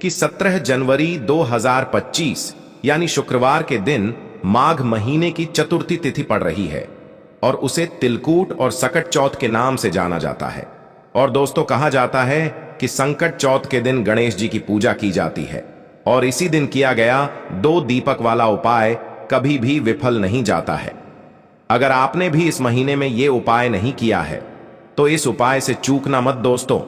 कि 17 जनवरी 2025 यानी शुक्रवार के दिन माघ महीने की चतुर्थी तिथि पड़ रही है और उसे तिलकूट और सकट चौथ के नाम से जाना जाता है। और दोस्तों, कहा जाता है कि संकट चौथ के दिन गणेश जी की पूजा की जाती है और इसी दिन किया गया 2 दीपक वाला उपाय कभी भी विफल नहीं जाता है। अगर आपने भी इस महीने में ये उपाय नहीं किया है तो इस उपाय से चूकना मत दोस्तों,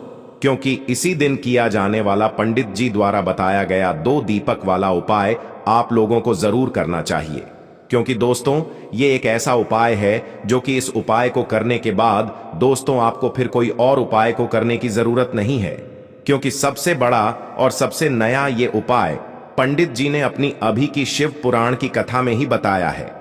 क्योंकि इसी दिन किया जाने वाला पंडित जी द्वारा बताया गया 2 दीपक वाला उपाय आप लोगों को जरूर करना चाहिए। क्योंकि दोस्तों, ये एक ऐसा उपाय है जो कि इस उपाय को करने के बाद दोस्तों आपको फिर कोई और उपाय को करने की जरूरत नहीं है, क्योंकि सबसे बड़ा और सबसे नया ये उपाय पंडित जी ने अपनी अभी की शिव पुराण की कथा में ही बताया है।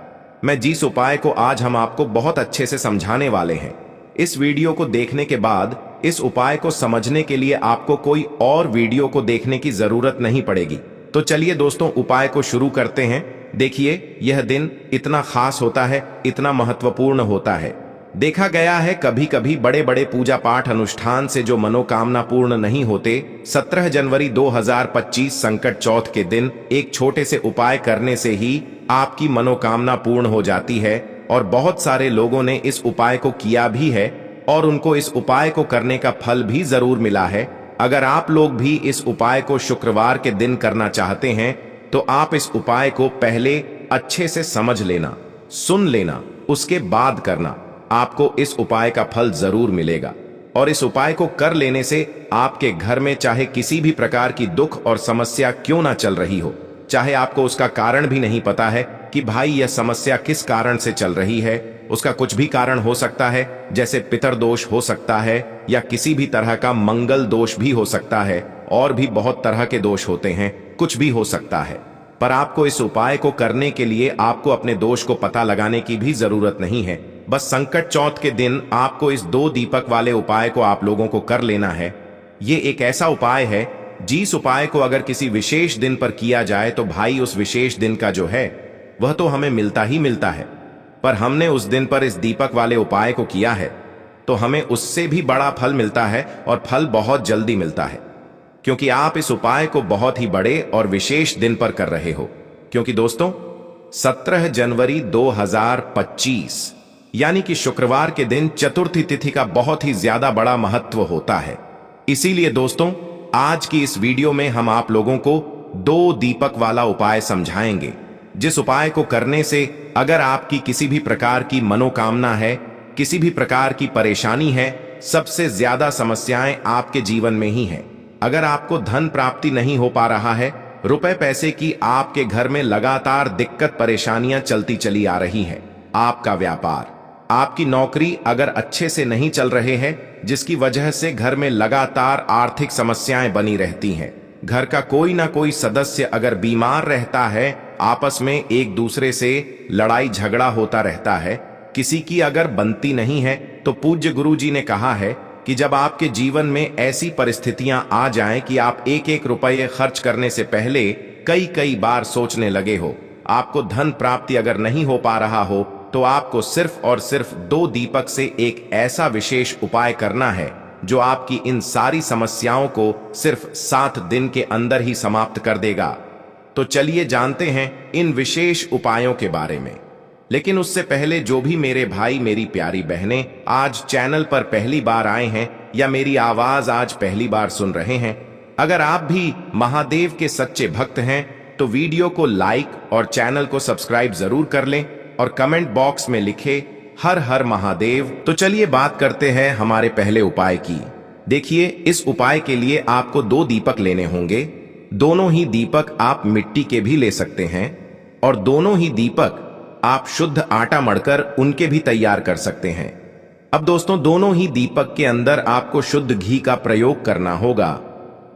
मैं जिस उपाय को आज हम आपको बहुत अच्छे से समझाने वाले हैं, इस वीडियो को देखने के बाद इस उपाय को समझने के लिए आपको कोई और वीडियो को देखने की जरूरत नहीं पड़ेगी। तो चलिए दोस्तों, उपाय को शुरू करते हैं। देखिए, यह दिन इतना खास होता है, इतना महत्वपूर्ण होता है। देखा गया है कभी कभी बड़े बड़े पूजा पाठ अनुष्ठान से जो मनोकामना पूर्ण नहीं होते, 17 जनवरी 2025 संकट चौथ के दिन एक छोटे से उपाय करने से ही आपकी मनोकामना पूर्ण हो जाती है। और बहुत सारे लोगों ने इस उपाय को किया भी है और उनको इस उपाय को करने का फल भी जरूर मिला है। अगर आप लोग भी इस उपाय को शुक्रवार के दिन करना चाहते हैं तो आप इस उपाय को पहले अच्छे से समझ लेना, सुन लेना, उसके बाद करना। आपको इस उपाय का फल जरूर मिलेगा और इस उपाय को कर लेने से आपके घर में चाहे किसी भी प्रकार की दुख और समस्या क्यों ना चल रही हो, चाहे आपको उसका कारण भी नहीं पता है कि भाई यह समस्या किस कारण से चल रही है, उसका कुछ भी कारण हो सकता है, जैसे पितर दोष हो सकता है या किसी भी तरह का मंगल दोष भी हो सकता है, और भी बहुत तरह के दोष होते हैं, कुछ भी हो सकता है। पर आपको इस उपाय को करने के लिए आपको अपने दोष को पता लगाने की भी जरूरत नहीं है। बस संकट चौथ के दिन आपको इस 2 दीपक वाले उपाय को आप लोगों को कर लेना है। ये एक ऐसा उपाय है जिस उपाय को अगर किसी विशेष दिन पर किया जाए तो भाई उस विशेष दिन का जो है वह तो हमें मिलता ही मिलता है, पर हमने उस दिन पर इस दीपक वाले उपाय को किया है तो हमें उससे भी बड़ा फल मिलता है और फल बहुत जल्दी मिलता है, क्योंकि आप इस उपाय को बहुत ही बड़े और विशेष दिन पर कर रहे हो। क्योंकि दोस्तों, 17 जनवरी 2025 यानी कि शुक्रवार के दिन चतुर्थी तिथि का बहुत ही ज्यादा बड़ा महत्व होता है। इसीलिए दोस्तों, आज की इस वीडियो में हम आप लोगों को 2 दीपक वाला उपाय समझाएंगे, जिस उपाय को करने से अगर आपकी किसी भी प्रकार की मनोकामना है, किसी भी प्रकार की परेशानी है, सबसे ज्यादा समस्याएं आपके जीवन में ही हैं। अगर आपको धन प्राप्ति नहीं हो पा रहा है, रुपए पैसे की आपके घर में लगातार दिक्कत परेशानियां चलती चली आ रही हैं, आपका व्यापार, आपकी नौकरी अगर अच्छे से नहीं चल रहे हैं, जिसकी वजह से घर में लगातार आर्थिक समस्याएं बनी रहती हैं, घर का कोई ना कोई सदस्य अगर बीमार रहता है, आपस में एक दूसरे से लड़ाई झगड़ा होता रहता है, किसी की अगर बनती नहीं है, तो पूज्य गुरु जी ने कहा है कि जब आपके जीवन में ऐसी परिस्थितियां आ जाएं कि आप एक एक रुपये खर्च करने से पहले कई कई बार सोचने लगे हो, आपको धन प्राप्ति अगर नहीं हो पा रहा हो, तो आपको सिर्फ और सिर्फ 2 दीपक से एक ऐसा विशेष उपाय करना है जो आपकी इन सारी समस्याओं को सिर्फ 7 दिन के अंदर ही समाप्त कर देगा। तो चलिए जानते हैं इन विशेष उपायों के बारे में। लेकिन उससे पहले जो भी मेरे भाई मेरी प्यारी बहनें आज चैनल पर पहली बार आए हैं या मेरी आवाज आज पहली बार सुन रहे हैं, अगर आप भी महादेव के सच्चे भक्त हैं तो वीडियो को लाइक और चैनल को सब्सक्राइब जरूर कर लें और कमेंट बॉक्स में लिखे हर हर महादेव। तो चलिए बात करते हैं हमारे पहले उपाय की। देखिए, इस उपाय के लिए आपको 2 दीपक लेने होंगे। दोनों ही दीपक आप मिट्टी के भी ले सकते हैं और दोनों ही दीपक आप शुद्ध आटा मढ़कर उनके भी तैयार कर सकते हैं। अब दोस्तों, दोनों ही दीपक के अंदर आपको शुद्ध घी का प्रयोग करना होगा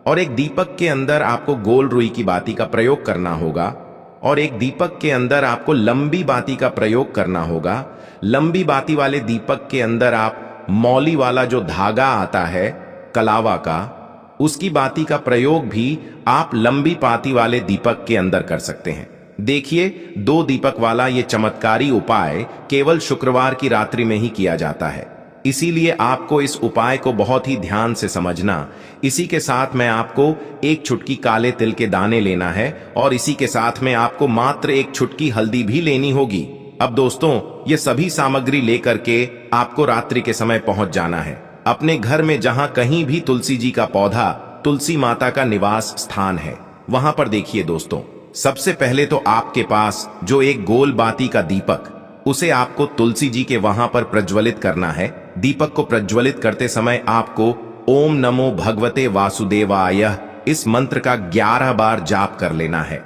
और एक दीपक के अंदर आपको गोल रुई की बाती का प्रयोग करना होगा और एक दीपक के अंदर आपको लंबी बाती का प्रयोग करना होगा। लंबी बाती वाले दीपक के अंदर आप मौली वाला जो धागा आता है कलावा का, उसकी बाती का प्रयोग भी आप लंबी बाती वाले दीपक के अंदर कर सकते हैं। देखिए, 2 दीपक वाला ये चमत्कारी उपाय केवल शुक्रवार की रात्रि में ही किया जाता है। इसीलिए आपको इस उपाय को बहुत ही ध्यान से समझना। इसी के साथ में आपको एक चुटकी काले तिल के दाने लेना है और इसी के साथ में आपको मात्र एक चुटकी हल्दी भी लेनी होगी। अब दोस्तों, ये सभी सामग्री लेकर के आपको रात्रि के समय पहुंच जाना है अपने घर में, जहां कहीं भी तुलसी जी का पौधा, तुलसी माता का निवास स्थान है, वहां पर देखिए दोस्तों, सबसे पहले तो आपके पास जो एक गोल बाती का दीपक, उसे आपको तुलसी जी के वहां पर प्रज्वलित करना है। दीपक को प्रज्वलित करते समय आपको ओम नमो भगवते वासुदेवाय इस मंत्र का 11 बार जाप कर लेना है।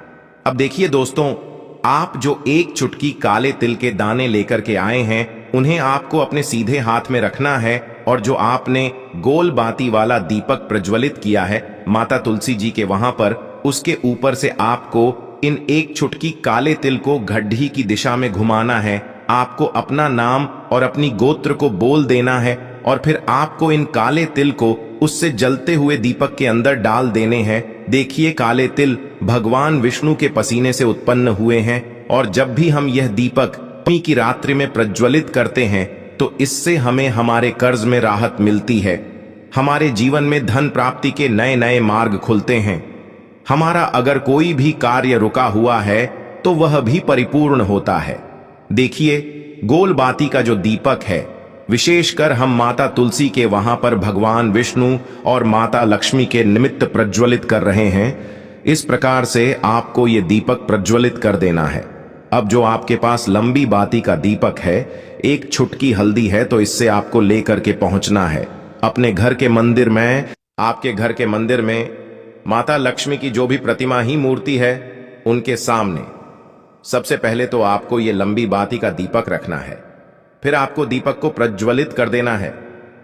अब देखिए दोस्तों, आप जो एक चुटकी काले तिल के दाने लेकर के आए हैं, उन्हें आपको अपने सीधे हाथ में रखना है और जो आपने गोल बाती वाला दीपक प्रज्वलित किया है माता तुलसी जी के वहां पर, उसके ऊपर से आपको इन एक चुटकी काले तिल को घड्डी की दिशा में घुमाना है। आपको अपना नाम और अपनी गोत्र को बोल देना है और फिर आपको इन काले तिल को उससे जलते हुए दीपक के अंदर डाल देने हैं। देखिए, काले तिल भगवान विष्णु के पसीने से उत्पन्न हुए हैं और जब भी हम यह दीपक नवमी की रात्रि में प्रज्वलित करते हैं तो इससे हमें हमारे कर्ज में राहत मिलती है, हमारे जीवन में धन प्राप्ति के नए नए मार्ग खुलते हैं, हमारा अगर कोई भी कार्य रुका हुआ है तो वह भी परिपूर्ण होता है। देखिए, गोल बाती का जो दीपक है, विशेषकर हम माता तुलसी के वहां पर भगवान विष्णु और माता लक्ष्मी के निमित्त प्रज्वलित कर रहे हैं। इस प्रकार से आपको ये दीपक प्रज्वलित कर देना है। अब जो आपके पास लंबी बाती का दीपक है, एक चुटकी हल्दी है, तो इससे आपको लेकर के पहुंचना है अपने घर के मंदिर में। आपके घर के मंदिर में माता लक्ष्मी की जो भी प्रतिमा ही मूर्ति है, उनके सामने सबसे पहले तो आपको ये लंबी बाती का दीपक रखना है। फिर आपको दीपक को प्रज्वलित कर देना है।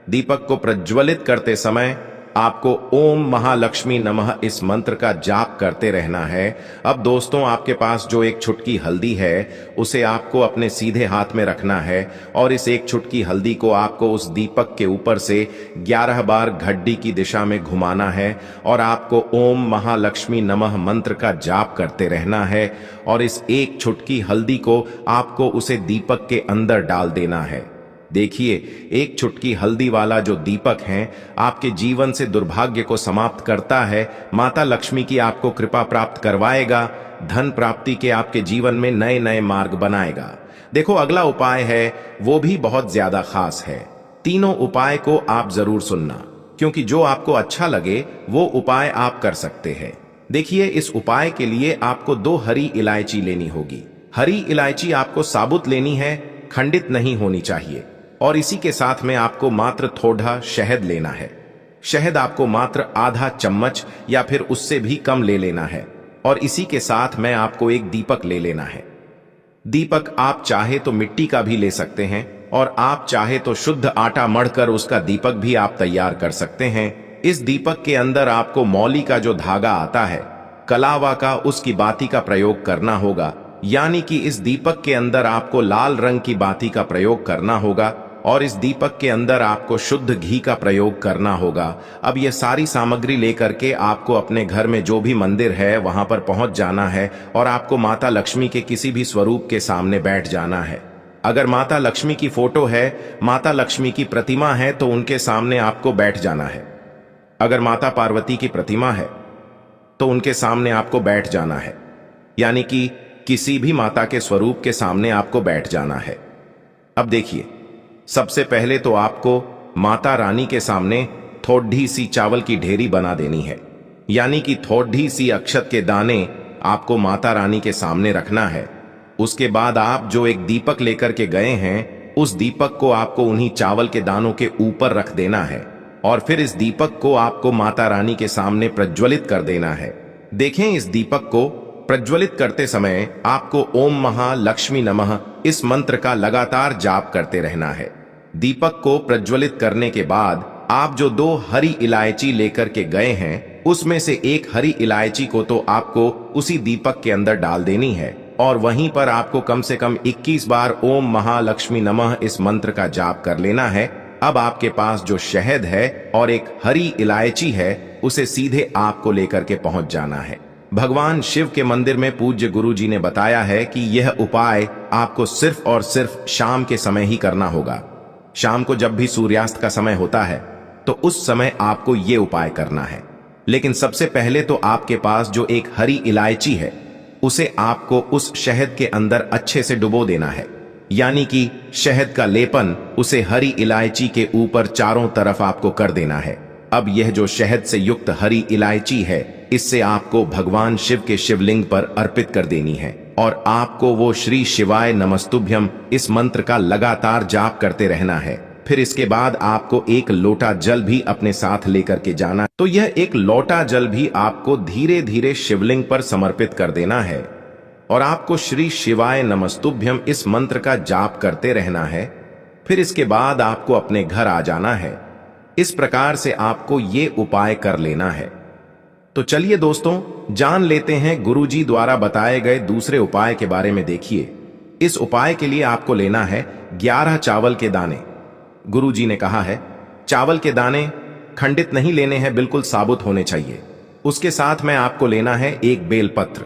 दीपक को प्रज्वलित करते समय आपको ओम महालक्ष्मी नमः इस मंत्र का जाप करते रहना है। अब दोस्तों, आपके पास जो एक चुटकी हल्दी है, उसे आपको अपने सीधे हाथ में रखना है और इस एक चुटकी हल्दी को आपको उस दीपक के ऊपर से 11 बार घड्डी की दिशा में घुमाना है और आपको ओम महालक्ष्मी नमः मंत्र का जाप करते रहना है और इस एक चुटकी हल्दी को आपको उसे दीपक के अंदर डाल देना है। देखिए, एक चुटकी हल्दी वाला जो दीपक है आपके जीवन से दुर्भाग्य को समाप्त करता है, माता लक्ष्मी की आपको कृपा प्राप्त करवाएगा, धन प्राप्ति के आपके जीवन में नए नए मार्ग बनाएगा। देखो, अगला उपाय है वो भी बहुत ज्यादा खास है। तीनों उपाय को आप जरूर सुनना, क्योंकि जो आपको अच्छा लगे वो उपाय आप कर सकते हैं। देखिए, इस उपाय के लिए आपको 2 हरी इलायची लेनी होगी। हरी इलायची आपको साबुत लेनी है, खंडित नहीं होनी चाहिए। और इसी के साथ में आपको मात्र थोड़ा शहद लेना है। शहद आपको मात्र आधा चम्मच या फिर उससे भी कम ले लेना है और इसी के साथ में आपको एक दीपक ले लेना है। दीपक आप चाहे तो मिट्टी का भी ले सकते हैं और आप चाहे तो शुद्ध आटा मढ़कर उसका दीपक भी आप तैयार कर सकते हैं। इस दीपक के अंदर आपको मौली का जो धागा आता है, कलावा का, उसकी बाती का प्रयोग करना होगा। यानी कि इस दीपक के अंदर आपको लाल रंग की बाती का प्रयोग करना होगा और इस दीपक के अंदर आपको शुद्ध घी का प्रयोग करना होगा। अब ये सारी सामग्री लेकर के आपको अपने घर में जो भी मंदिर है वहां पर पहुंच जाना है और आपको माता लक्ष्मी के किसी भी स्वरूप के सामने बैठ जाना है। अगर माता लक्ष्मी की फोटो है, माता लक्ष्मी की प्रतिमा है, तो उनके सामने आपको बैठ जाना है। अगर माता पार्वती की प्रतिमा है तो उनके सामने आपको बैठ जाना है, यानी कि किसी भी माता के स्वरूप के सामने आपको बैठ जाना है। अब देखिए, सबसे पहले तो आपको माता रानी के सामने थोड़ी सी चावल की ढेरी बना देनी है, यानी कि थोड़ी सी अक्षत के दाने आपको माता रानी के सामने रखना है। उसके बाद आप जो एक दीपक लेकर के गए हैं, उस दीपक को आपको उन्हीं चावल के दानों के ऊपर रख देना है और फिर इस दीपक को आपको माता रानी के सामने प्रज्वलित कर देना है। देखें, इस दीपक को प्रज्वलित करते समय आपको ओम महालक्ष्मी नमः इस मंत्र का लगातार जाप करते रहना है। दीपक को प्रज्वलित करने के बाद आप जो 2 हरी इलायची लेकर के गए हैं, उसमें से एक हरी इलायची को तो आपको उसी दीपक के अंदर डाल देनी है और वहीं पर आपको कम से कम 21 बार ओम महालक्ष्मी नमः इस मंत्र का जाप कर लेना है। अब आपके पास जो शहद है और एक हरी इलायची है, उसे सीधे आपको लेकर के पहुंच जाना है। भगवान शिव के मंदिर में पूज्य गुरु जी ने बताया है कि यह उपाय आपको सिर्फ और सिर्फ शाम के समय ही करना होगा। शाम को जब भी सूर्यास्त का समय होता है तो उस समय आपको ये उपाय करना है। लेकिन सबसे पहले तो आपके पास जो एक हरी इलायची है उसे आपको उस शहद के अंदर अच्छे से डुबो देना है, यानी कि शहद का लेपन उसे हरी इलायची के ऊपर चारों तरफ आपको कर देना है। अब यह जो शहद से युक्त हरी इलायची है इससे आपको भगवान शिव के शिवलिंग पर अर्पित कर देनी है और आपको वो श्री शिवाय नमस्तुभ्यम इस मंत्र का लगातार जाप करते रहना है। फिर इसके बाद आपको एक लोटा जल भी अपने साथ लेकर के जाना। तो यह एक लोटा जल भी आपको धीरे धीरे शिवलिंग पर समर्पित कर देना है और आपको श्री शिवाय नमस्तुभ्यम इस मंत्र का जाप करते रहना है। फिर इसके बाद आपको अपने घर आ जाना है। इस प्रकार से आपको ये उपाय कर लेना है। तो चलिए दोस्तों, जान लेते हैं गुरुजी द्वारा बताए गए दूसरे उपाय के बारे में। देखिए, इस उपाय के लिए आपको लेना है 11 चावल के दाने। गुरुजी ने कहा है चावल के दाने खंडित नहीं लेने हैं, बिल्कुल साबुत होने चाहिए। उसके साथ में आपको लेना है एक बेलपत्र।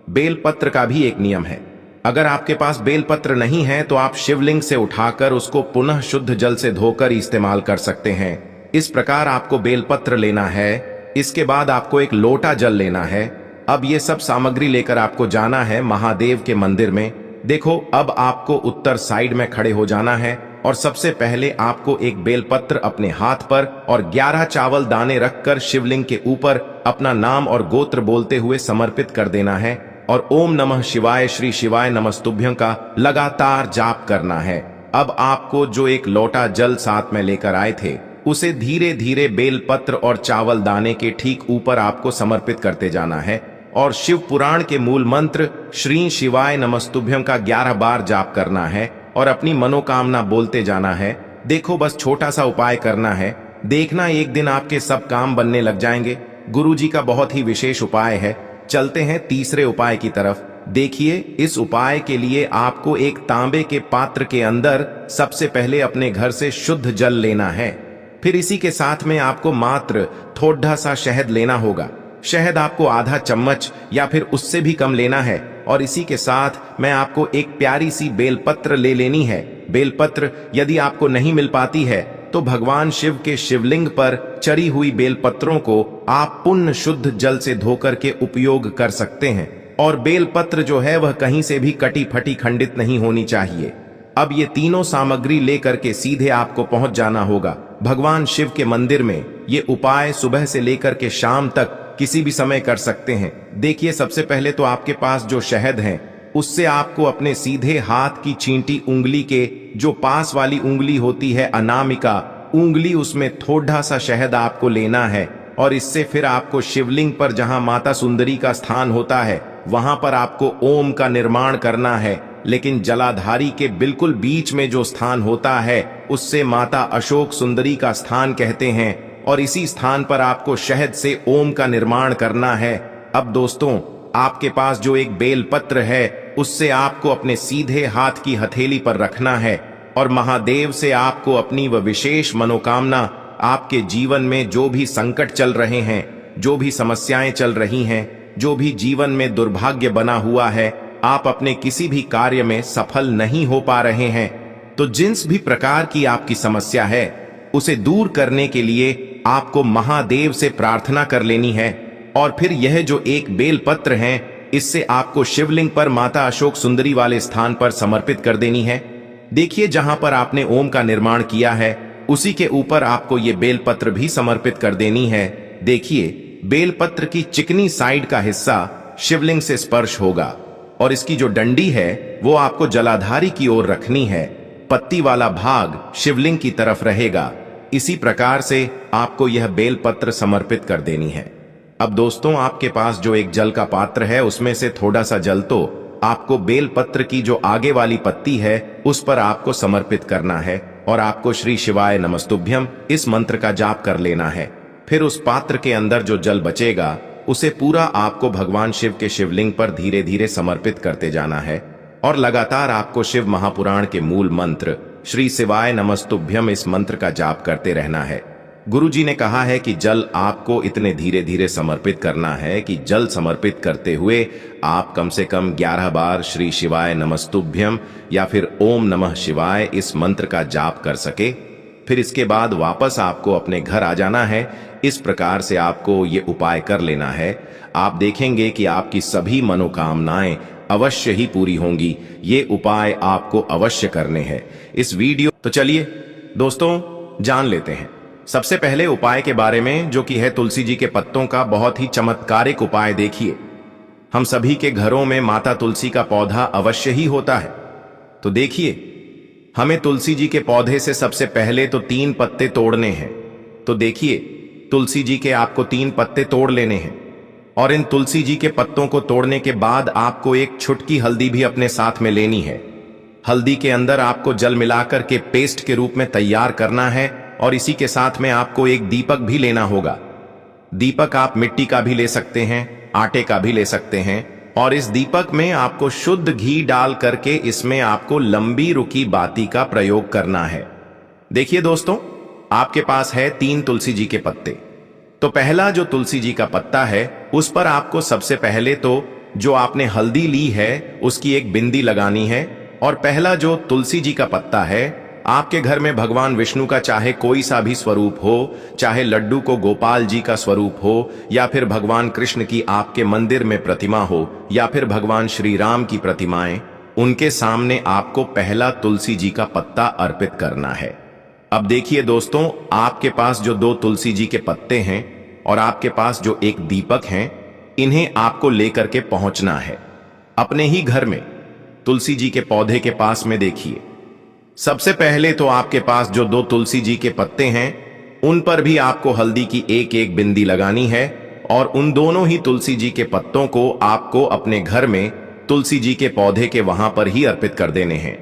बेलपत्र का भी एक नियम है, अगर आपके पास बेलपत्र नहीं है तो आप शिवलिंग से उठाकर उसको पुनः शुद्ध जल से धोकर इस्तेमाल कर सकते हैं। इस प्रकार आपको बेलपत्र लेना है। इसके बाद आपको एक लोटा जल लेना है। अब ये सब सामग्री लेकर आपको जाना है महादेव के मंदिर में। देखो, अब आपको उत्तर साइड में खड़े हो जाना है और सबसे पहले आपको एक बेलपत्र अपने हाथ पर और 11 चावल दाने रखकर शिवलिंग के ऊपर अपना नाम और गोत्र बोलते हुए समर्पित कर देना है और ओम नमः शिवाय श्री शिवाय नमस्तुभ्यं का लगातार जाप करना है। अब आपको जो एक लोटा जल साथ में लेकर आए थे उसे धीरे धीरे बेलपत्र और चावल दाने के ठीक ऊपर आपको समर्पित करते जाना है और शिव पुराण के मूल मंत्र श्री शिवाय नमस्तुभ्यं का 11 बार जाप करना है और अपनी मनोकामना बोलते जाना है। देखो, बस छोटा सा उपाय करना है, देखना एक दिन आपके सब काम बनने लग जाएंगे। गुरुजी का बहुत ही विशेष उपाय है। चलते हैं तीसरे उपाय की तरफ। देखिए, इस उपाय के लिए आपको एक तांबे के पात्र के अंदर सबसे पहले अपने घर से शुद्ध जल लेना है। फिर इसी के साथ में आपको मात्र थोड़ा सा शहद लेना होगा। शहद आपको आधा चम्मच या फिर उससे भी कम लेना है और इसी के साथ में आपको एक प्यारी सी बेलपत्र ले लेनी है। बेलपत्र यदि आपको नहीं मिल पाती है तो भगवान शिव के शिवलिंग पर चढ़ी हुई बेलपत्रों को आप पुण्य शुद्ध जल से धोकर के उपयोग कर सकते हैं और बेलपत्र जो है वह कहीं से भी कटी फटी खंडित नहीं होनी चाहिए। अब ये तीनों सामग्री लेकर के सीधे आपको पहुंच जाना होगा भगवान शिव के मंदिर में। ये उपाय सुबह से लेकर के शाम तक किसी भी समय कर सकते हैं। देखिए, सबसे पहले तो आपके पास जो शहद है उससे आपको अपने सीधे हाथ की चींटी उंगली के जो पास वाली उंगली होती है अनामिका उंगली, उसमें थोड़ा सा शहद आपको लेना है और इससे फिर आपको शिवलिंग पर जहां माता सुंदरी का स्थान होता है वहां पर आपको ओम का निर्माण करना है। लेकिन जलाधारी के बिल्कुल बीच में जो स्थान होता है उससे माता अशोक सुंदरी का स्थान कहते हैं और इसी स्थान पर आपको शहद से ओम का निर्माण करना है। अब दोस्तों, आपके पास जो एक बेलपत्र है उससे आपको अपने सीधे हाथ की हथेली पर रखना है और महादेव से आपको अपनी वह विशेष मनोकामना, आपके जीवन में जो भी संकट चल रहे हैं, जो भी समस्याएं चल रही हैं, जो भी जीवन में दुर्भाग्य बना हुआ है, आप अपने किसी भी कार्य में सफल नहीं हो पा रहे हैं, तो जिस भी प्रकार की आपकी समस्या है उसे दूर करने के लिए आपको महादेव से प्रार्थना कर लेनी है और फिर यह जो एक बेलपत्र है इससे आपको शिवलिंग पर माता अशोक सुंदरी वाले स्थान पर समर्पित कर देनी है। देखिए, जहां पर आपने ओम का निर्माण किया है उसी के ऊपर आपको ये बेलपत्र भी समर्पित कर देनी है। देखिए, बेलपत्र की चिकनी साइड का हिस्सा शिवलिंग से स्पर्श होगा और इसकी जो डंडी है वो आपको जलाधारी की ओर रखनी है। पत्ती वाला भाग शिवलिंग की तरफ रहेगा। इसी प्रकार से आपको यह बेलपत्र समर्पित कर देनी है। अब दोस्तों, आपके पास जो एक जल का पात्र है उसमें से थोड़ा सा जल तो आपको बेलपत्र की जो आगे वाली पत्ती है उस पर आपको समर्पित करना है और आपको श्री शिवाय नमस्तुभ्यं इस मंत्र का जाप कर लेना है। फिर उस पात्र के अंदर जो जल बचेगा उसे पूरा आपको भगवान शिव के शिवलिंग पर धीरे धीरे समर्पित करते जाना है और लगातार आपको शिव महापुराण के मूल मंत्र श्री शिवाय नमस्तुभ्यं इस मंत्र का जाप करते रहना है। गुरुजी ने कहा है कि जल आपको इतने धीरे धीरे समर्पित करना है कि जल समर्पित करते हुए आप कम से कम 11 बार श्री शिवाय नमस्तुभ्यम या फिर ओम नमः शिवाय इस मंत्र का जाप कर सके। फिर इसके बाद वापस आपको अपने घर आ जाना है। इस प्रकार से आपको ये उपाय कर लेना है। आप देखेंगे कि आपकी सभी मनोकामनाएं अवश्य ही पूरी होंगी। ये उपाय आपको अवश्य करने हैं। इस वीडियो तो चलिए दोस्तों जान लेते हैं सबसे पहले उपाय के बारे में, जो कि है तुलसी जी के पत्तों का बहुत ही चमत्कारिक उपाय। देखिए, हम सभी के घरों में माता तुलसी का पौधा अवश्य ही होता है। तो देखिए, हमें तुलसी जी के पौधे से सबसे पहले तो 3 पत्ते तोड़ने हैं। तो देखिए, तुलसी जी के आपको 3 पत्ते तोड़ लेने हैं और इन तुलसी जी के पत्तों को तोड़ने के बाद आपको एक छुटकी हल्दी भी अपने साथ में लेनी है। हल्दी के अंदर आपको जल मिलाकर के पेस्ट के रूप में तैयार करना है और इसी के साथ में आपको एक दीपक भी लेना होगा। दीपक आप मिट्टी का भी ले सकते हैं, आटे का भी ले सकते हैं और इस दीपक में आपको शुद्ध घी डाल करके इसमें आपको लंबी रुकी बाती का प्रयोग करना है। देखिए दोस्तों, आपके पास है 3 तुलसी जी के पत्ते। तो पहला जो तुलसी जी का पत्ता है उस पर आपको सबसे पहले तो जो आपने हल्दी ली है उसकी एक बिंदी लगानी है। और पहला जो तुलसी जी का पत्ता है, आपके घर में भगवान विष्णु का चाहे कोई सा भी स्वरूप हो, चाहे लड्डू को गोपाल जी का स्वरूप हो या फिर भगवान कृष्ण की आपके मंदिर में प्रतिमा हो या फिर भगवान श्री राम की प्रतिमाएं, उनके सामने आपको पहला तुलसी जी का पत्ता अर्पित करना है। अब देखिए दोस्तों, आपके पास जो 2 तुलसी जी के पत्ते हैं और आपके पास जो एक दीपक हैं, इन्हें आपको लेकर के पहुंचना है अपने ही घर में तुलसी जी के पौधे के पास में। देखिए, सबसे पहले तो आपके पास जो 2 तुलसी जी के पत्ते हैं उन पर भी आपको हल्दी की एक एक बिंदी लगानी है और उन दोनों ही तुलसी जी के पत्तों को आपको अपने घर में तुलसी जी के पौधे के वहां पर ही अर्पित कर देने हैं।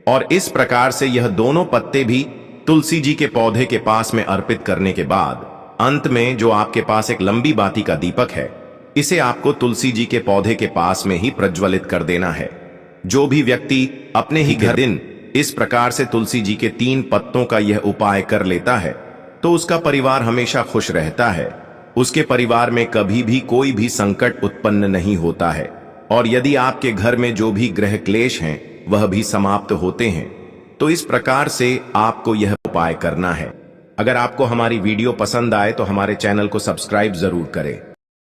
और इस प्रकार से यह दोनों पत्ते भी तुलसी जी के पौधे के पास में अर्पित करने के बाद अंत में जो आपके पास एक लंबी बाती का दीपक है, इसे आपको तुलसी जी के पौधे के पास में ही प्रज्वलित कर देना है। जो भी व्यक्ति अपने ही घर दिन इस प्रकार से तुलसी जी के 3 पत्तों का यह उपाय कर लेता है तो उसका परिवार हमेशा खुश रहता है। उसके परिवार में कभी भी कोई भी संकट उत्पन्न नहीं होता है और यदि आपके घर में जो भी ग्रह क्लेश हैं वह भी समाप्त होते हैं। तो इस प्रकार से आपको यह उपाय करना है। अगर आपको हमारी वीडियो पसंद आए तो हमारे चैनल को सब्सक्राइब जरूर करें।